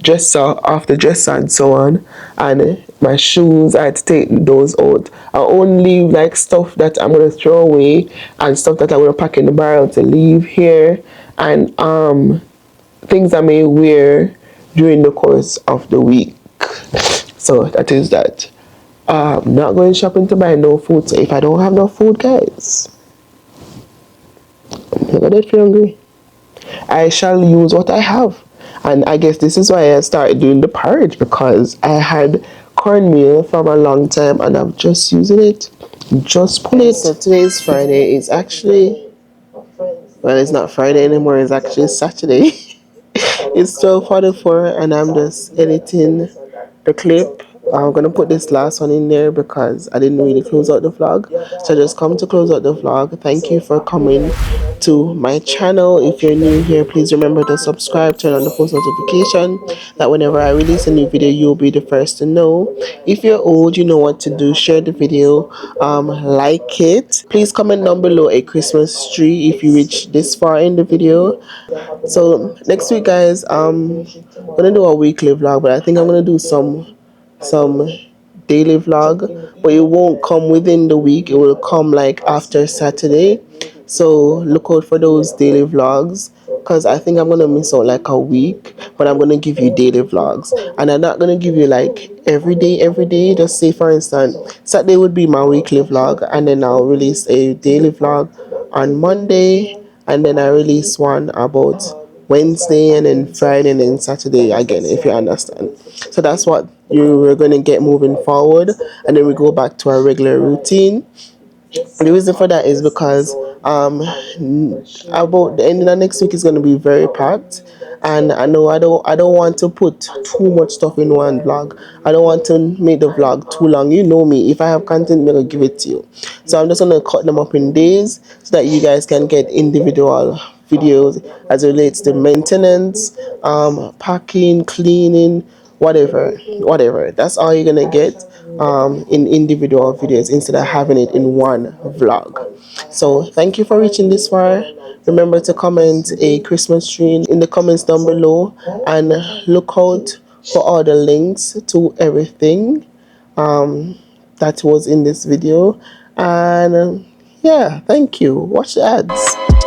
dresser, off the dresser and so on, and my shoes, I had to take those out. I only leave like stuff that I'm going to throw away and stuff that I'm going to pack in the barrel to leave here, and things I may wear during the course of the week. So that is that. I'm not going shopping to buy no food. So if I don't have no food, guys, I'm not gonna get hungry. I shall use what I have. And I guess this is why I started doing the porridge, because I had cornmeal from a long time and I'm just using it. Just put it. So today's Friday. It's actually, well, it's not Friday anymore. It's actually Saturday. It's 12:44 and I'm just editing the clip. I'm gonna put this last one in there because I didn't really close out the vlog. So I just come to close out the vlog. Thank you for coming to my channel. If you're new here, please remember to subscribe, turn on the post notification, that whenever I release a new video, you'll be the first to know. If you're old, you know what to do. Share the video, like it. Please comment down below a Christmas tree if you reach this far in the video. So next week, guys, I'm gonna do a weekly vlog, but I think I'm gonna do some daily vlog, but it won't come within the week. It will come like after Saturday. So look out for those daily vlogs, because I think I'm gonna miss out like a week, but I'm gonna give you daily vlogs, and I'm not gonna give you like every day. Just say, for instance, Saturday would be my weekly vlog, and then I'll release a daily vlog on Monday, and then I release one about Wednesday, and then Friday, and then Saturday again, if you understand. So that's what you're going to get moving forward, and then we go back to our regular routine. The reason for that is because about the ending of next week is going to be very packed, and I know I don't want to put too much stuff in one vlog. I don't want to make the vlog too long. You know me, if I have content, I'm gonna give it to you. So I'm just gonna cut them up in days so that you guys can get individual videos as it relates to maintenance, packing, cleaning, whatever. That's all you're gonna get in individual videos instead of having it in one vlog. So thank you for reaching this far. Remember to comment a Christmas tree in the comments down below, and look out for all the links to everything that was in this video. And yeah, thank you. Watch the ads.